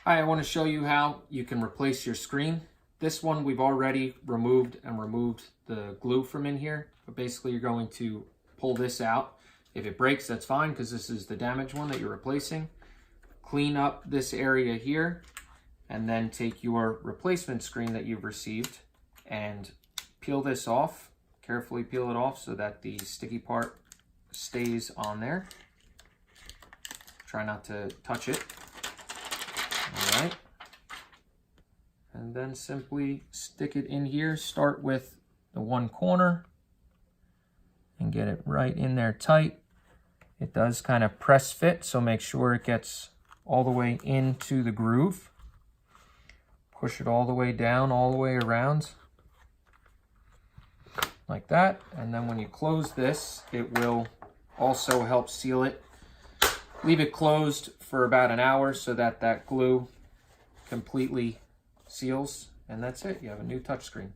Hi, I want to show you how you can replace your screen. This one we've already removed the glue from in here, but basically you're going to pull this out. If it breaks, that's fine because this is the damaged one that you're replacing. Clean up this area here and then take your replacement screen that you've received and peel this off. Carefully peel it off so that the sticky part stays on there. Try not to touch it. All right. And then simply stick it in here. Start with the one corner and get it right in there tight. It does kind of press fit, so make sure it gets all the way into the groove. Push it all the way down, all the way around, like that. And then when you close this, it will also help seal it. Leave it closed for about an hour so that that glue completely seals, and that's it. You have a new touchscreen.